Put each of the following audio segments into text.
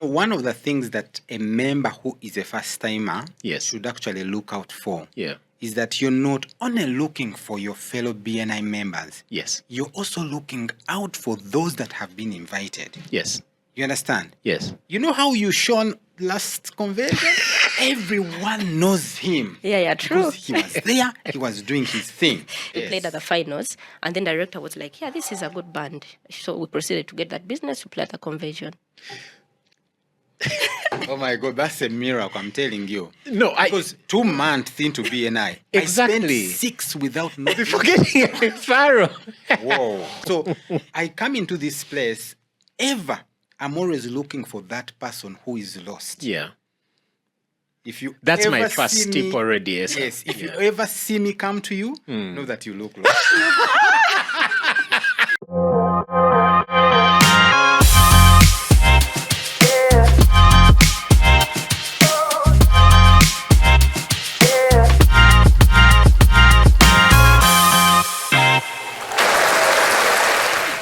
One of the things that a member who is a first-timer Yes. should actually look out for Yeah. is that you're not only looking for your fellow BNI members, Yes. you're also looking out for those that have been invited. Yes. You understand? Yes. You know how you shone last convention? Everyone knows him. Yeah, true. Because he was there, he was doing his thing. We played at the finals, and then the director was like, yeah, this is a good band. So we proceeded to get that business to play at the convention. Oh my God, that's a miracle, I'm telling you. No, Because 2 months into BNI, Exactly. I spent 6 without knowing. Before getting a referral. Whoa. So I come into this place, I'm always looking for that person who is lost. Yeah. If you That's ever my first see tip me- already. Yes. Yes, if you ever see me come to you, know that you look lost.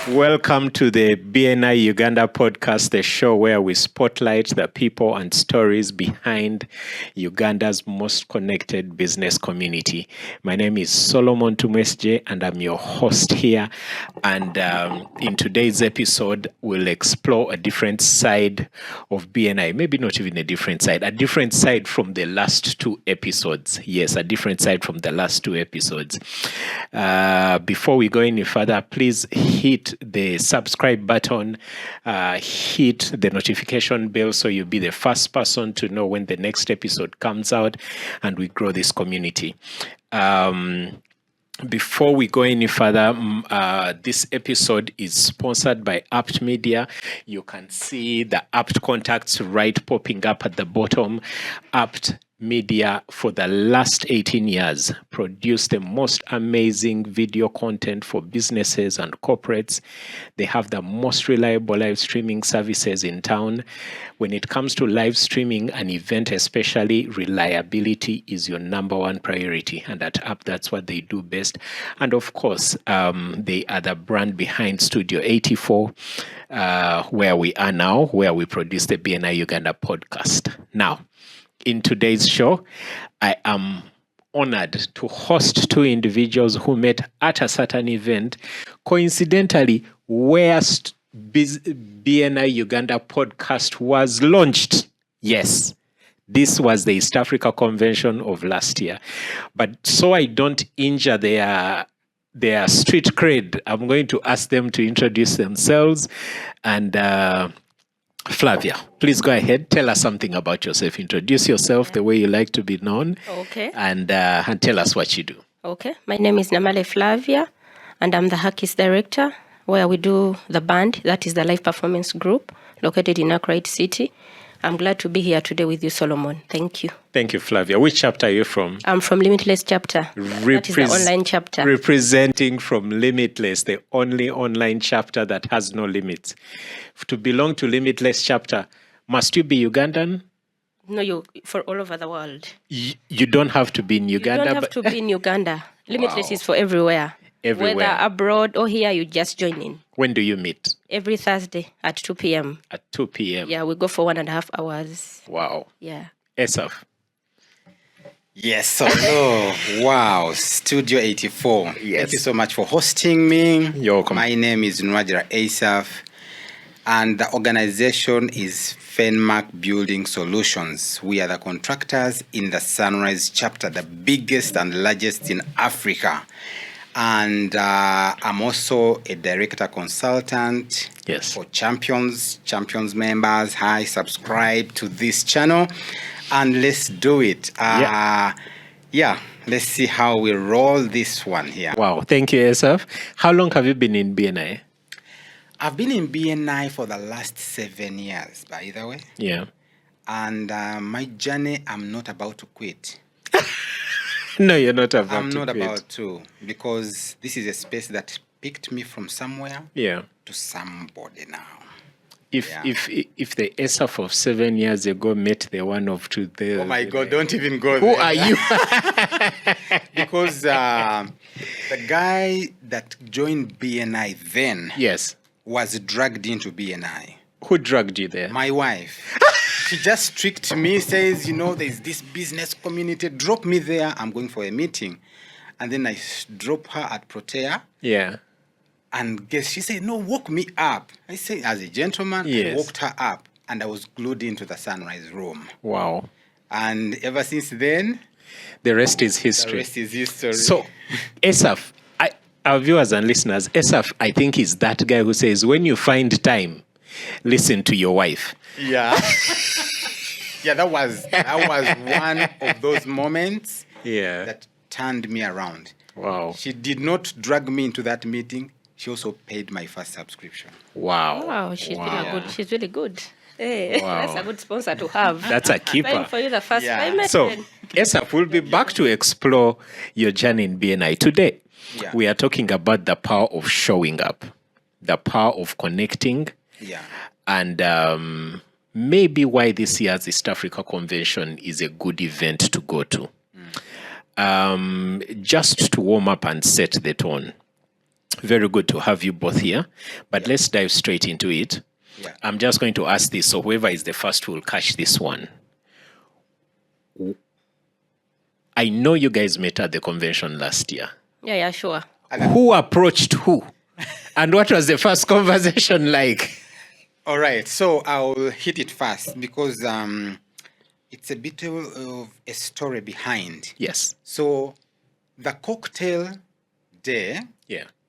Welcome to the BNI Uganda Podcast, the show where we spotlight the people and stories behind Uganda's most connected business community. My name is Solomon Tumwesigye, and I'm your host here. And in today's episode, we'll explore a different side of BNI. Maybe not even a different side from the last 2 episodes. Yes, a different side from the last 2 episodes. Before we go any further, please hit the subscribe button, hit the notification bell so you'll be the first person to know when the next episode comes out and we grow this community. Before we go any further, this episode is sponsored by Apt Media. You can see the Apt contacts right popping up at the bottom. Apt Media, for the last 18 years, produced the most amazing video content for businesses and corporates. They have the most reliable live streaming services in town. When it comes to live streaming an event, especially, reliability is your number 1 priority. And at App, that's what they do best. And of course, they are the brand behind Studio 84, where we are now, where we produce the BNI Uganda podcast. Now, in today's show, I am honored to host 2 individuals who met at a certain event, coincidentally, where BNI Uganda podcast was launched. Yes, this was the East Africa Convention of last year. But so I don't injure their street cred, I'm going to ask them to introduce themselves. And Flavia, please go ahead. Tell us something about yourself. Introduce yourself the way you like to be known. Okay. And tell us what you do. Okay. My name is Namale Flavia, and I'm the Harkiss director, where we do the band, that is the live performance group, located in Accra City. I'm glad to be here today with you, Solomon. Thank you. Thank you, Flavia. Which chapter are you from? I'm from Limitless chapter. That is the online chapter. Representing from Limitless, the only online chapter that has no limits. To belong to Limitless chapter, must you be Ugandan? No, you for all over the world. You don't have to be in Uganda. You don't have to be in Uganda. Limitless is for everywhere. Everywhere. Whether abroad or here, you just join in. When do you meet? Every Thursday at 2 p.m. At 2 p.m. Yeah, we go for 1.5 hours. Wow. Yeah. Asaph. Yes, hello. Wow, Studio 84. Yes. Thank you so much for hosting me. You're welcome. My name is Nuwagira Asaph, and the organization is Fenmak Building Solutions. We are the contractors in the Sunrise chapter, the biggest and largest in Africa. And I'm also a director consultant for champions members. Hi, subscribe to this channel and let's do it. Let's see how we roll this one here. Wow, thank you, Asaph. How long have you been in BNI? I've been in BNI for the last 7 years, by the way. Yeah. And my journey, I'm not about to quit. No, you're not about I'm to not quit. about to, because this is a space that picked me from somewhere to somebody now. If the Asaph of 7 years ago met the one of today, oh my God, don't even go who there. are you? Because the guy that joined BNI then was dragged into BNI. Who dragged you there? My wife. She just tricked me, says, there's this business community. Drop me there. I'm going for a meeting. And then I drop her at Protea. Yeah. And guess she said, no, walk me up. I say, as a gentleman, I walked her up. And I was glued into the Sunrise room. Wow. And ever since then, the rest is history. The rest is history. So, Asaph, our viewers and listeners, Asaph, I think, is that guy who says, when you find time, listen to your wife. Yeah. Yeah, that was one of those moments that turned me around. Wow. She did not drag me into that meeting. She also paid my first subscription. Wow. Wow, she's really good. Hey, that's a good sponsor to have. That's a keeper. Paying for you the first payment. So, Asaph, we'll be back to explore your journey in BNI. Today, we are talking about the power of showing up, the power of connecting, and maybe why this year's East Africa Convention is a good event to go to. Just to warm up and set the tone. Very good to have you both here, but let's dive straight into it. Yeah. I'm just going to ask this, so whoever is the first will catch this one. I know you guys met at the convention last year. Yeah, sure. Who approached who? And what was the first conversation like? All right, so I'll hit it fast because it's a bit of a story behind. Yes. So the cocktail day,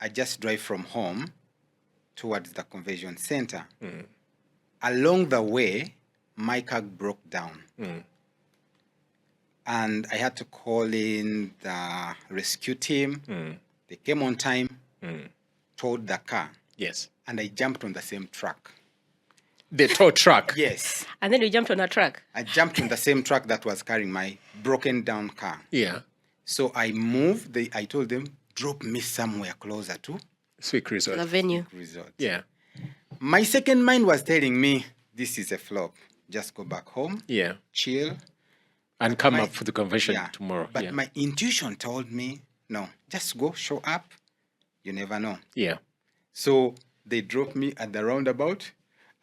I just drive from home towards the convention center. Along the way, my car broke down. And I had to call in the rescue team. They came on time, towed the car. Yes. And I jumped on the same truck. The tow truck? Yes. And then you jumped on a truck? I jumped on the same truck that was carrying my broken down car. Yeah. So I moved. I told them, drop me somewhere closer to Swick Resort. The venue. Resort. Yeah. My second mind was telling me, this is a flop. Just go back home. Yeah. Chill. And come up for the convention tomorrow. But my intuition told me, no, just go, show up. You never know. Yeah. So they dropped me at the roundabout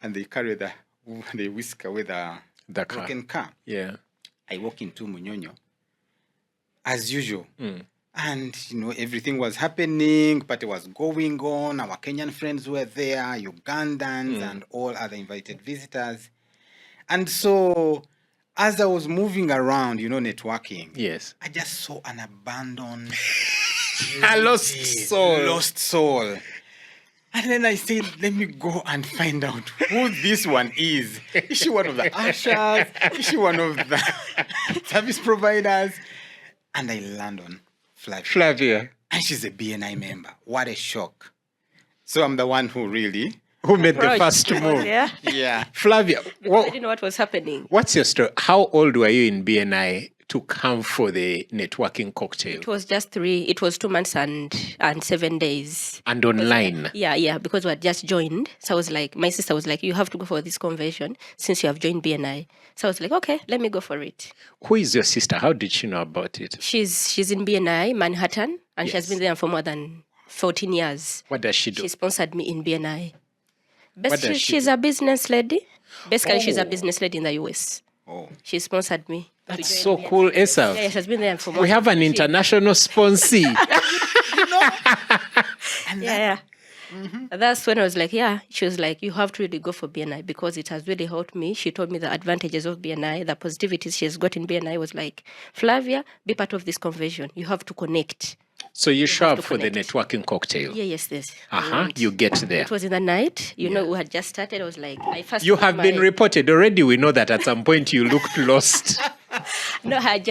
and they carried they whisk away the broken car. Yeah. I walk into Munyonyo as usual. And, everything was happening, party was going on. Our Kenyan friends were there, Ugandans, and all other invited visitors. And so, as I was moving around, networking, yes, I just saw an abandoned, a lost soul. And then I said, let me go and find out who this one is. Is she one of the ushers? Is she one of the service providers? And I land on Flavia. And she's a BNI member. What a shock. So I'm the one who made the first move. Yeah. Flavia. I didn't know what was happening. What's your story? How old were you in BNI to come for the networking cocktail? It was just 2 months and 7 days. And online? Yeah, because we had just joined. So I was like, my sister was like, you have to go for this convention since you have joined BNI. So I was like, okay, let me go for it. Who is your sister? How did she know about it? She's in BNI, Manhattan, and she has been there for more than 14 years. What does she do? She sponsored me in BNI. She's a business lady. Basically, she's a business lady in the US. Oh. She sponsored me. That's so cool, Asaph. Yeah, she has been there for more. We have an international sponsee. Yeah. Mm-hmm. That's when I was like, she was like, you have to really go for BNI because it has really helped me. She told me the advantages of BNI, the positivities she has got in BNI. Was like, Flavia, be part of this convention. You have to connect. So you show up for the networking cocktail? Yes. You get there. It was in the night. We had just started. I was like, You have been reported already. We know that at some point you looked lost. No, I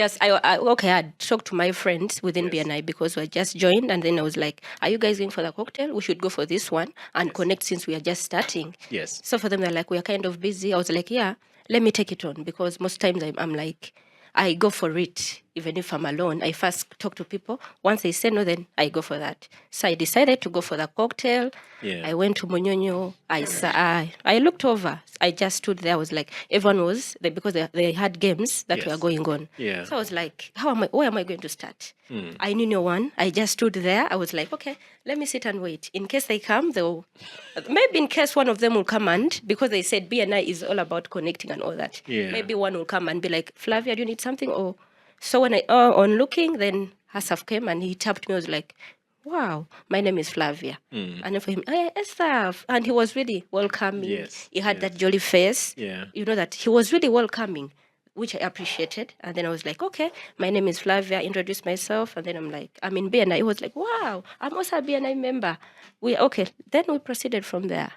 had talked to my friends within BNI because we had just joined, and then I was like, are you guys going for the cocktail? We should go for this one and connect since we are just starting. Yes. So for them, they're like, we are kind of busy. I was like, let me take it on because most times I'm like, I go for it. even if I'm alone, I first talk to people. Once they say no, then I go for that. So I decided to go for the cocktail. Yeah. I went to Munyonyo. I looked over. I just stood there. I was like, everyone was there because they had games that were going on. Yeah. So I was like, where am I going to start? I knew no one. I just stood there. I was like, okay, let me sit and wait. In case they come, maybe in case one of them will come, and because they said BNI is all about connecting and all that. Yeah. Maybe one will come and be like, Flavia, do you need something? Or so when on looking, then Asaph came and he tapped me. I was like, wow, my name is Flavia. And then for him, hey, Asaph. And he was really welcoming. Yes, He had that jolly face. Yeah. You know, that he was really welcoming, which I appreciated. And then I was like, okay, my name is Flavia. Introduced myself. And then I'm like, I'm in BNI. He was like, wow, I'm also a BNI member. Then we proceeded from there.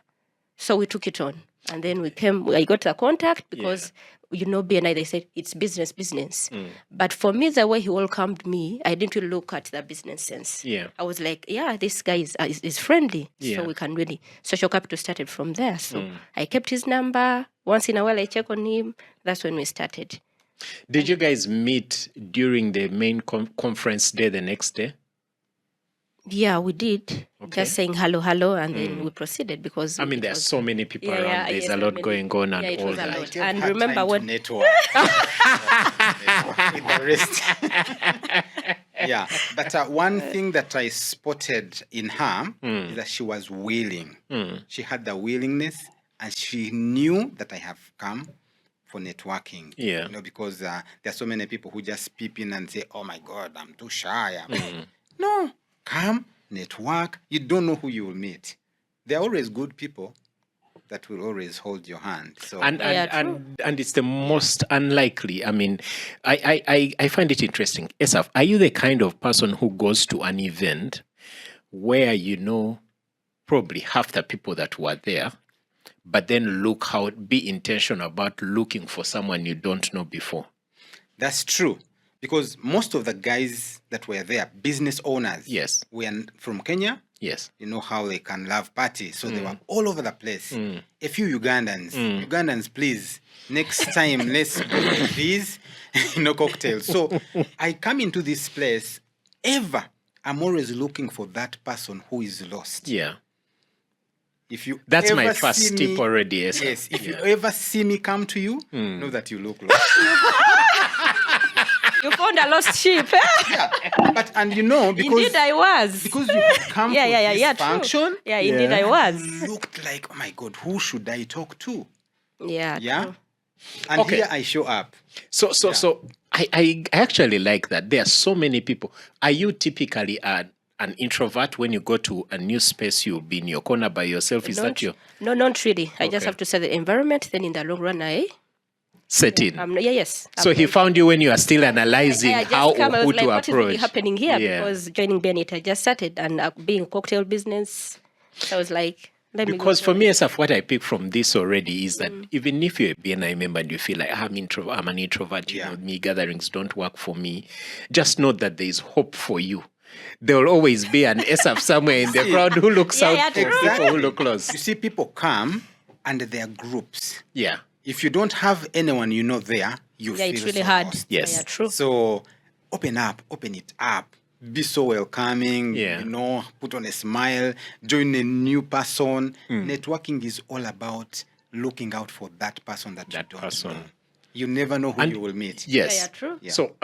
So we took it on. And then I got the contact because, BNI, they said it's business. But for me, the way he welcomed me, I didn't really look at the business sense. Yeah. I was like, this guy is friendly. Yeah. So we can really, social capital started from there. So I kept his number. Once in a while, I check on him. That's when we started. Did you guys meet during the main conference day the next day? Yeah, we did. Okay. Just saying hello, and then we proceeded because there are so many people around. There's a lot going on and all that. And remember when network with the rest. Yeah, but one thing that I spotted in her is that she was willing. She had the willingness, and she knew that I have come for networking. Yeah, because there are so many people who just peep in and say, "Oh my God, I'm too shy." No. Come, network. You don't know who you will meet. There are always good people that will always hold your hand. So and it's the most unlikely. I find it interesting. Asaph, are you the kind of person who goes to an event where probably half the people that were there, but then be intentional about looking for someone you don't know before? That's true. Because most of the guys that were there, business owners, yes, were from Kenya. Yes. You know how they can love party. So they were all over the place. A few Ugandans, please, next time, let's go to these, cocktails. So I come into this place, I'm always looking for that person who is lost. Yeah. That's my first tip already. Yes. If you ever see me come to you, know that you look lost. You found a lost sheep. Yeah, because indeed I was. Because you had come to this function. True. Yeah, indeed I was. Looked like, oh my God, who should I talk to? Yeah. True. And here I show up. So I actually like that. There are so many people. Are you typically an introvert? When you go to a new space, you'll be in your corner by yourself? No, not really. I just have to set the environment. Then in the long run, set in. Yes. So he found you when you are still analyzing how or who to approach. What is really happening here? Because joining BNI, I just started and being cocktail business. So I was like, because for me, Asaph, what I pick from this already is that even if you're a BNI member and you feel like I'm an introvert, me gatherings don't work for me, just know that there is hope for you. There will always be an Asaph somewhere in the crowd who looks out for people who look close. You see, people come and there are groups. Yeah. If you don't have anyone there, you feel it's really so hard. lost. Yes. Yeah, true. So open it up. Be so welcoming, put on a smile, join a new person. Networking is all about looking out for that person that you don't know. You never know who you will meet. Yes. Yeah, true. Yeah. So,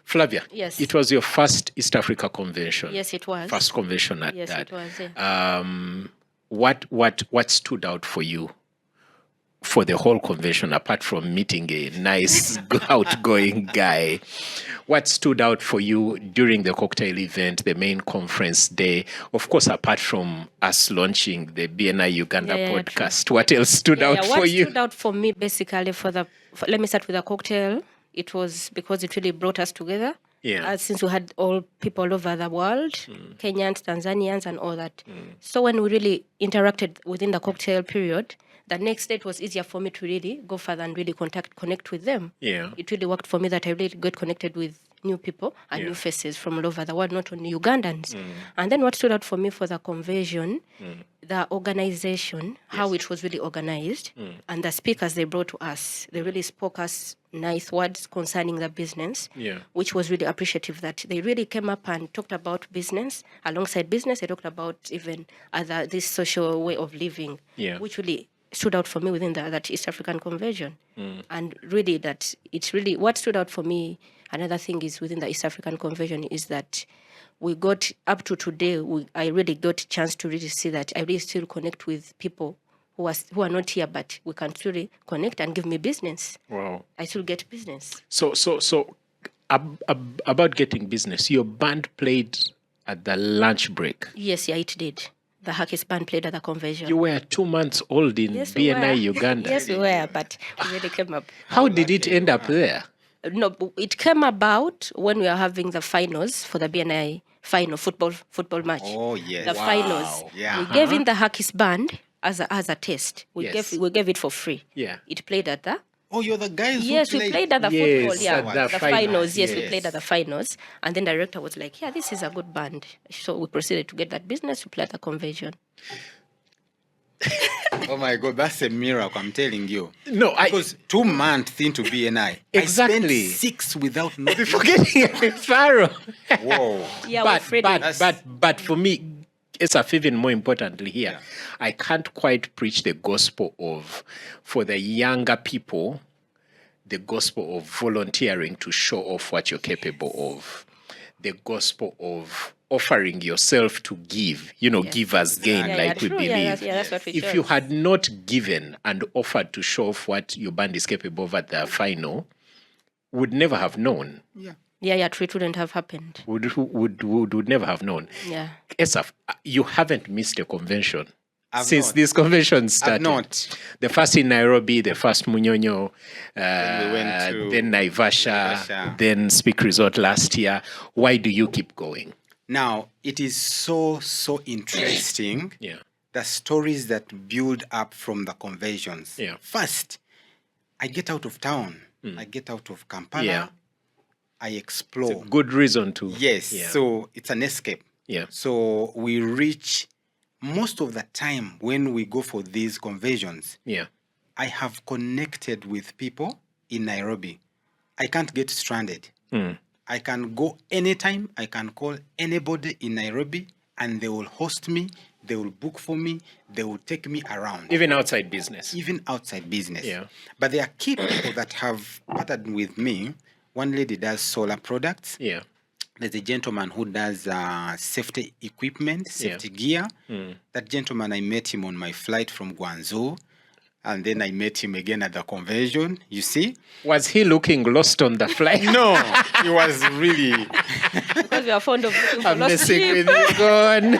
Flavia, yes, it was your first East Africa convention. Yes, it was. First convention at yes, that. Yes, it was. Yeah. What stood out for you for the whole convention, apart from meeting a nice, outgoing guy? What stood out for you during the cocktail event, the main conference day? Of course, apart from us launching the BNI Uganda podcast, what else stood out for you? What stood out for me, basically, let me start with the cocktail. It was because it really brought us together. Yeah. Since we had all people all over the world, Kenyans, Tanzanians, and all that. So when we really interacted within the cocktail period, the next day it was easier for me to really go further and really connect with them. Yeah. It really worked for me that I really got connected with new people and new faces from all over the world, not only Ugandans. And then what stood out for me for the conversion, the organization, how it was really organized, and the speakers they brought to us, they really spoke us nice words concerning the business, which was really appreciative that they really came up and talked about business. Alongside business, they talked about even this social way of living, which really stood out for me within that East African conversion. And really that it's really what stood out for me. Another thing is within the East African conversion is that we got up to today, I really got a chance to really see that I really still connect with people who are not here, but we can still connect and give me business. Wow. I still get business. So about getting business, your band played at the lunch break. Yes, yeah, it did. The Harkiss band played at the conversion. You were 2 months old in BNI Uganda. Yes, we were, but we really came up. How did it end up there? No, it came about when we were having the finals for the BNI final football match. Oh, yes. The finals. Yeah. We gave in the Harkiss band as a test. We gave it for free. Yeah. It played at the... Oh, you're the guys Yes, who we played at the football, at the finals. Yes, we played at the finals. And then the director was like, yeah, this is a good band. So we proceeded to get that business to play at the convention. Oh my God, that's a miracle, I'm telling you. No, because 2 months into BNI, exactly. I spent 6 without knowing. Forgetting a Pharaoh. Whoa. Yeah, but for me, Asaph, even more importantly here, I can't quite preach the gospel for the younger people, the gospel of volunteering to show off what you're capable of, the gospel of offering yourself to give, give as gain, we believe. That's what we If you had not given and offered to show off what your band is capable of at the final, would never have known. Yeah, it wouldn't have happened. Would never have known. Yeah. Asaph, you haven't missed a convention since this convention started. I've not. The first in Nairobi, the first Munyonyo, Then we went to then Naivasha, then Speak Resort last year. Why do you keep going? Now, it is so interesting, the stories that build up from the conventions. First, I get out of town. I get out of Kampala. I explore. It's a good reason to. Yes, so it's an escape. So we reach, most of the time when we go for these conventions, I have connected with people in Nairobi. I can't get stranded. I can go anytime. I can call anybody in Nairobi and they will host me. They will book for me. They will take me around. Even outside business. But there are key people that have partnered with me. One lady does solar products. There's a gentleman who does safety equipment, safety gear. That gentleman, I met him on my flight from Guangzhou. And then I met him again at the convention, you see. Was he looking lost on the flight? No, he was really... Because we are fond of looking for I'm lost messing sheep. with you, go on.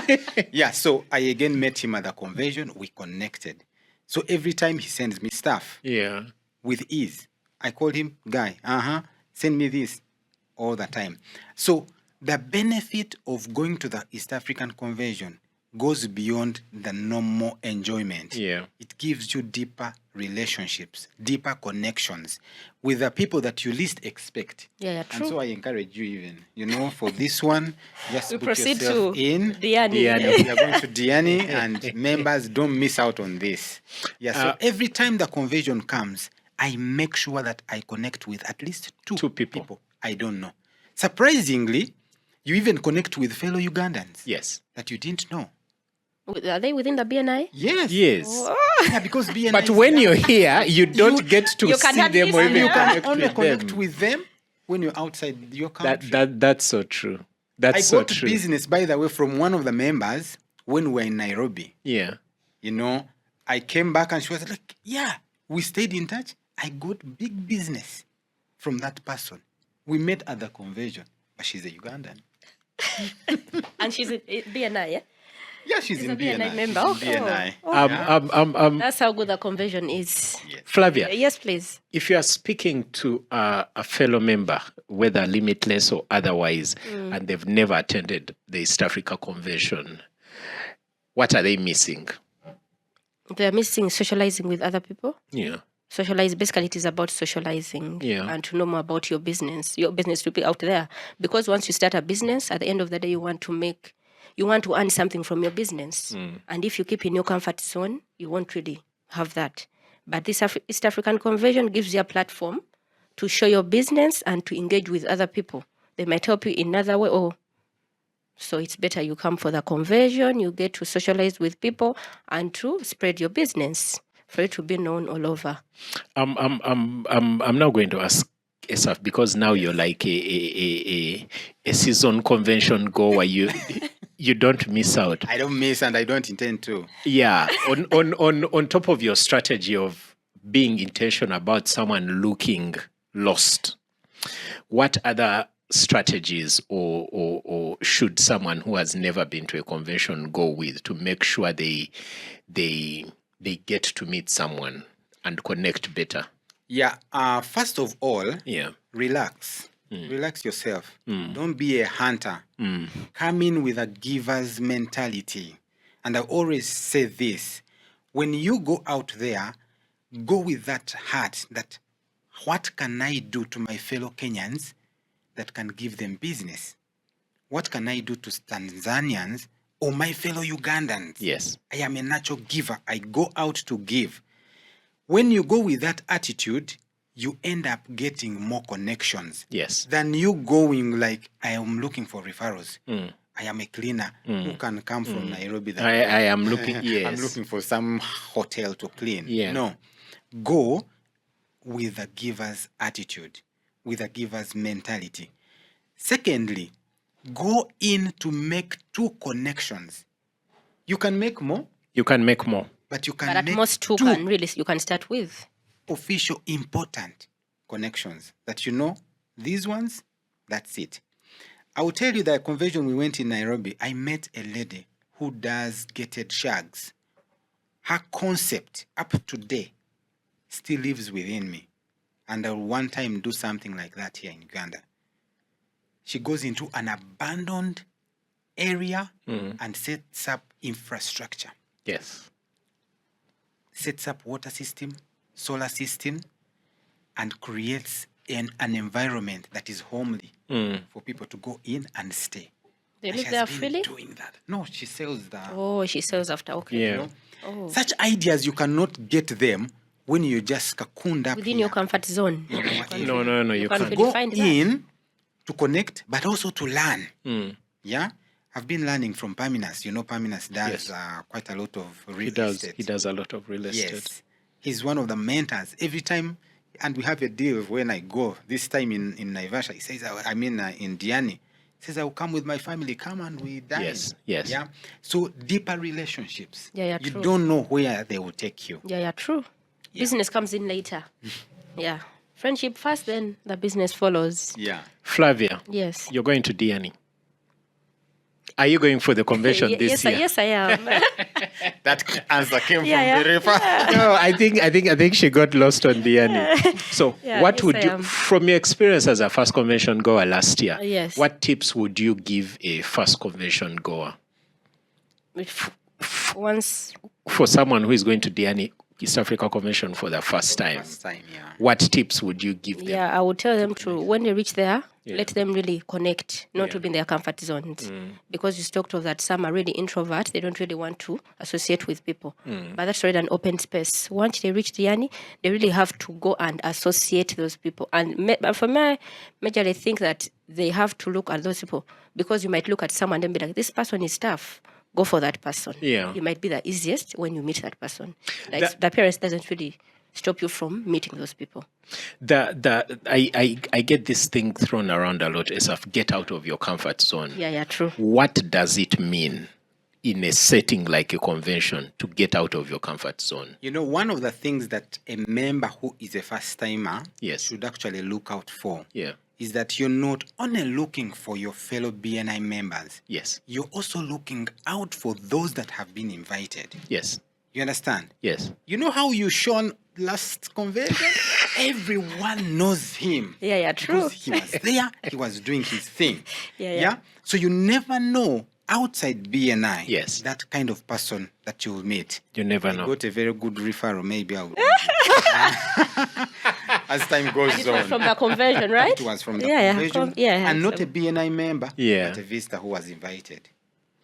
Yeah, so I again met him at the convention. We connected. So every time he sends me stuff with ease, I call him, guy, send me this all the time. So the benefit of going to the East African convention goes beyond the normal enjoyment. It gives you deeper relationships, deeper connections with the people that you least expect. True. And so I encourage you even, for this one, just We put proceed yourself to in. Diani. We are going to Diani, and members, don't miss out on this. So every time the convention comes, I make sure that I connect with at least two people I don't know. Surprisingly, you even connect with fellow Ugandans that you didn't know. Are they within the BNI? Yes. Oh. Yeah, because BNI. But when you're here, you don't get to you see cannot them or listen. even You can connect only with connect them. with them when you're outside your country. That's so true. That's I so got true. business, by the way, from one of the members when we were in Nairobi. I came back and she was like, we stayed in touch. I got big business from that person. We met at the convention, but she's a Ugandan. And she's a BNI, yeah? Yeah, she's in a BNI BNI. member. She's in BNI. That's how good the convention is. Yes. Flavia. Yes, please. If you are speaking to a fellow member, whether limitless or otherwise, and they've never attended the East Africa Convention, what are they missing? They're missing socializing with other people. Yeah. Socialize, basically it is about socializing and to know more about your business to be out there. Because once you start a business, at the end of the day, you want to earn something from your business. And if you keep in your comfort zone, you won't really have that. But this East African Convention gives you a platform to show your business and to engage with other people. They might help you in another way. So it's better you come for the convention, you get to socialize with people and to spread your business for it to be known all over. I'm now going to ask Asaph, because now you're like a season convention goer. You don't miss out. I don't miss, and I don't intend to. Yeah. On top of your strategy of being intentional about someone looking lost, what other strategies or should someone who has never been to a convention go with to make sure they get to meet someone and connect better? Yeah. First of all, relax. Relax yourself. Don't be a hunter. Come in with a giver's mentality. And I always say this: when you go out there, go with that heart that what can I do to my fellow Kenyans that can give them business? What can I do to Tanzanians or my fellow Ugandans? Yes. I am a natural giver. I go out to give. When you go with that attitude, you end up getting more connections. Yes. Than you going like, I am looking for referrals. I am a cleaner who can come from Nairobi. I am looking, yes. I'm looking for some hotel to clean. Yeah. No. Go with a giver's attitude, with a giver's mentality. Secondly, go in to make 2 connections. You can make more. But you can But at make most 2 you can start with. Official, important connections that these ones, that's it. I will tell you that convention we went in Nairobi, I met a lady who does gated shags. Her concept up to date still lives within me. And I will one time do something like that here in Uganda. She goes into an abandoned area and sets up infrastructure. Yes. Sets up water system, solar system, and creates an environment that is homely for people to go in and stay. They And live she there has been freely? doing that. No, she sells the... Oh, she sells after. Okay. Yeah. Such ideas, you cannot get them when you just cocooned up Within here. your comfort zone. You know what I mean? No, you can't can't. really Go find that. in to connect, but also to learn. Yeah? I've been learning from Paminas. Paminas does quite a lot of real estate. He does a lot of real estate. Yes. He's one of the mentors. Every time, and we have a deal when I go, this time in Naivasha, he says, in Diani, he says, I will come with my family, come and we dine. Yes. Yeah? So deeper relationships. Yeah, you true. don't know where they will take you. Yeah, true. Yeah. Business comes in later. Yeah. Friendship first, then the business follows. Yeah. Flavia. Yes. You're going to Diani. Are you going for the convention this year? Yes, I am. That answer came from Yeah. the river. No, I think she got lost on Diani. So, what would I you, am. from your experience as a first convention goer last year, Yes. what tips would you give a first convention goer Once for someone who is going to Diani East Africa Convention for the first time? What tips would you give them? I would tell them to, when they reach there, let them really connect, not to be in their comfort zones. Because you talked of that some are really introverts, they don't really want to associate with people. But that's already an open space. Once they reach Diani, they really have to go and associate those people. And for me, majorly think that they have to look at those people, because you might look at someone and be like, this person is tough. Go for that person. Yeah. You might be the easiest when you meet that person. Like the appearance doesn't really stop you from meeting those people. I get this thing thrown around a lot, Asaph, get out of your comfort zone. Yeah, true. What does it mean in a setting like a convention to get out of your comfort zone? One of the things that a member who is a first-timer should actually look out for is that you're not only looking for your fellow BNI members. Yes. You're also looking out for those that have been invited. Yes. You understand? Yes. You know how you shone last convention? Everyone knows him. Yeah, true. Because he was there, he was doing his thing. Yeah. So you never know outside BNI, Yes. that kind of person that you will meet, You never I know. got a very good referral. Maybe I'll. As time goes And it was on. from the conversion, right? It was from the Yeah, conversion, yeah, and not a BNI member, Yeah. but a visitor who was invited.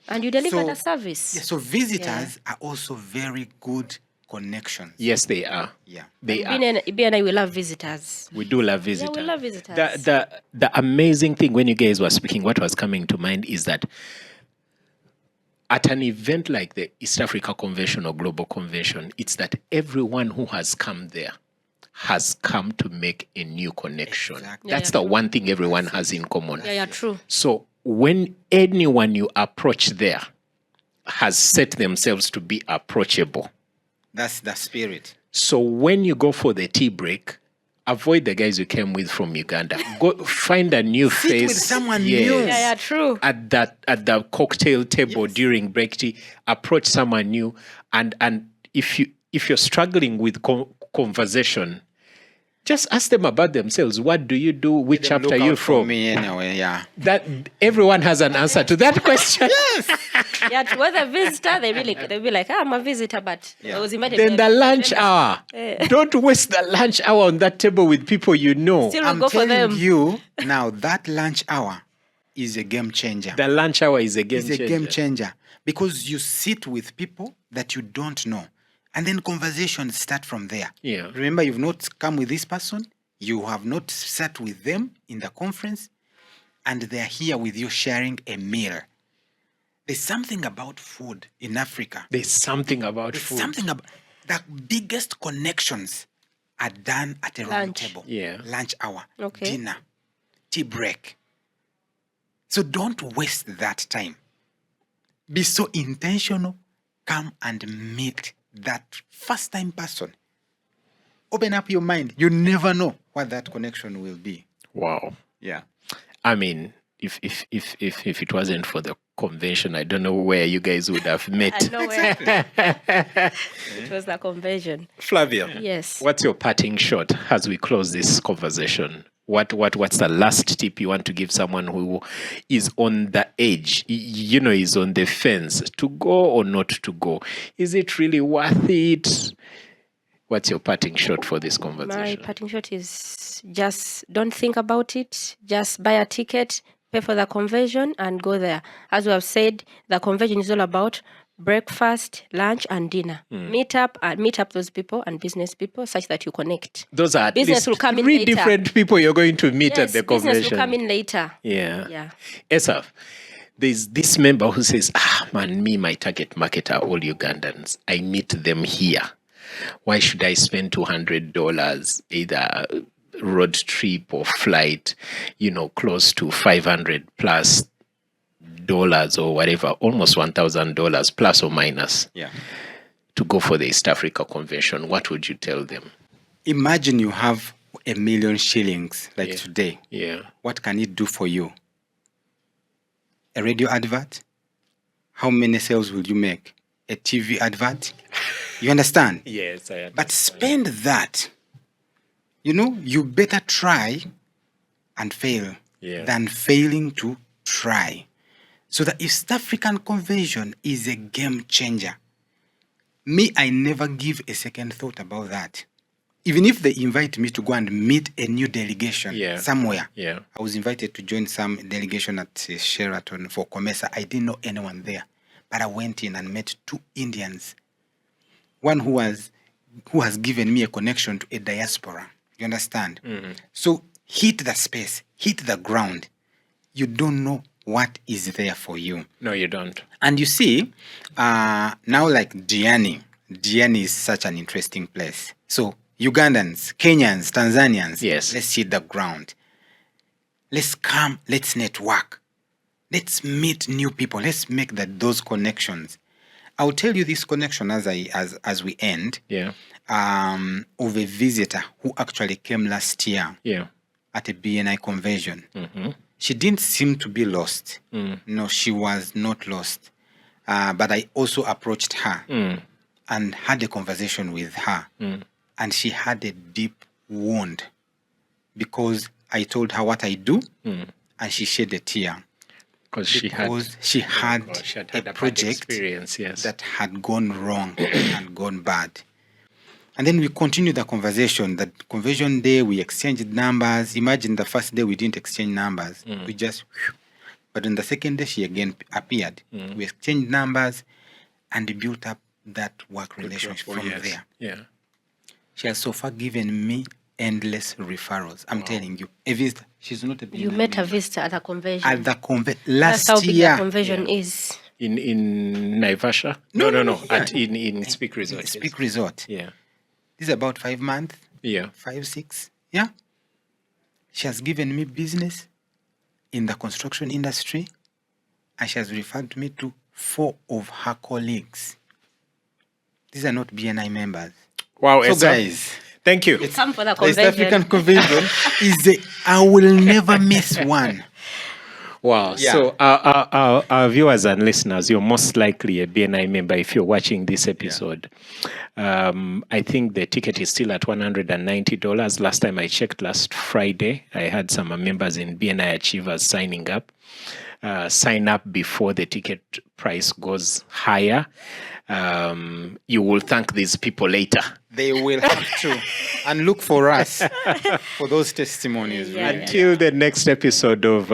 And you delivered So- a service. Yeah, so visitors are also very good connections. Yes, they are. Yeah. They are. BNI, we love visitors. We do love visitors. Yeah, we love visitors. The amazing thing when you guys were speaking, what was coming to mind is that at an event like the East Africa Convention or Global Convention, it's that everyone who has come there has come to make a new connection. Exactly. That's the one thing everyone has in common. Yeah, true. So when anyone you approach there has set themselves to be approachable. That's the spirit. So when you go for the tea break, avoid the guys you came with from Uganda. Go find a new Sit face. with someone new. Yeah, true. At the cocktail table during break tea, approach someone new, and if you're struggling with conversation, just ask them about themselves. What do you do? Which Them chapter look are you out for from? me anyway, yeah. That everyone has an answer to that question. Yeah, to whether visitor, they'll be like, I'm a visitor, but I was invited. Then the lunch hour. Don't waste the lunch hour on that table with people you know. Still I'm go for them. telling you now, that lunch hour is a game changer. The lunch hour is a game It's changer. a game changer because you sit with people that you don't know, and then conversations start from there. Yeah. Remember, you've not come with this person, you have not sat with them in the conference, and they're here with you sharing a meal. There's something about food in Africa. There's something about There's food. something about the biggest connections are done at a round Lunch. table. Yeah. Lunch hour, Okay. dinner, tea break. So don't waste that time. Be so intentional. Come and meet that first time person. Open up your mind. You never know what that connection will be. Wow. Yeah. I mean, if it wasn't for the convention, I don't know where you guys would have met. I know where. It was the conversion. Flavia. Yes. What's your parting shot as we close this conversation? What's the last tip you want to give someone who is on the edge, is on the fence, to go or not to go? Is it really worth it? What's your parting shot for this My conversation? parting shot is just don't think about it. Just buy a ticket, pay for the conversion, and go there. As we have said, the conversion is all about breakfast, lunch, and dinner. Meet up those people and business people such that you connect. Those are at Business least will come in 3 later. different people you're going to meet at Yes, the business convention. will come in later. Yeah. Yeah. Asaph, there's this member who says, my target market are all Ugandans. I meet them here. Why should I spend $200 either road trip or flight, close to $500 plus dollars or whatever, almost $1,000 plus or minus Yeah. to go for the East Africa Convention? What would you tell them? Imagine you have 1 million shillings like Yeah. today. Yeah. What can it do for you? A radio advert? How many sales will you make? A TV advert? You understand? Yes, I understand. But spend that. You better try and fail than failing to try. So the East African Convention is a game changer. Me, I never give a second thought about that. Even if they invite me to go and meet a new delegation somewhere. Yeah. I was invited to join some delegation at Sheraton for COMESA. I didn't know anyone there. But I went in and met 2 Indians. One who has given me a connection to a diaspora. You understand? Mm-hmm. So hit the space, hit the ground. You don't know what is there for you. No, you don't. And you see, now like Diani is such an interesting place. So Ugandans, Kenyans, Tanzanians, yes, let's hit the ground. Let's come, let's network. Let's meet new people. Let's make those connections. I'll tell you this connection as we end. Yeah. Of a visitor who actually came last year. Yeah. At a BNI convention. Mm-hmm. She didn't seem to be lost. No, she was not lost. But I also approached her and had a conversation with her. And she had a deep wound because I told her what I do, and she shed a tear. Because she had a project experience, yes, that had gone wrong and gone bad. And then we continued the conversation. That conversion day, we exchanged numbers. Imagine the first day we didn't exchange numbers. We just, but on the second day, she again appeared. We exchanged numbers and built up that work relationship from there. Yeah. She has so far given me endless referrals. I'm telling you. A visitor, she's not a BNI You met a member. visitor at a conversion. At the That's how last big year. the conversion is. In Naivasha? No. In Speak Resort. Speak Resort. Yeah. This is about 5 months. Yeah. 5, 6. Yeah. She has given me business in the construction industry, and she has referred me to 4 of her colleagues. These are not BNI members. Wow, So Asaph, guys, thank you. Come for the the East African conversion. convention I will never miss one. Wow. Yeah. So our viewers and listeners, you're most likely a BNI member if you're watching this episode. I think the ticket is still at $190. Last time I checked, last Friday, I had some members in BNI Achievers signing up. Sign up before the ticket price goes higher. You will thank these people later. They will have to. And look for us for those testimonies. Yeah. Really. Until the next episode of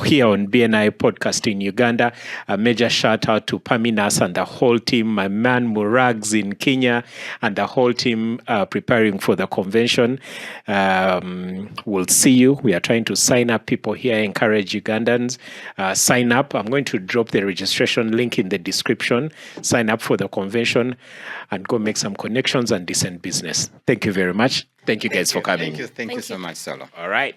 here on BNI Podcast in Uganda, a major shout out to Paminas and the whole team, my man Murags in Kenya, and the whole team preparing for the convention. We'll see you. We are trying to sign up people here, encourage Ugandans. Sign up. I'm going to drop the registration link in the description. Sign up for the convention and go make some connections and decent business. Thank you very much. Thank you guys for coming. Thank you so much, Solo. All right.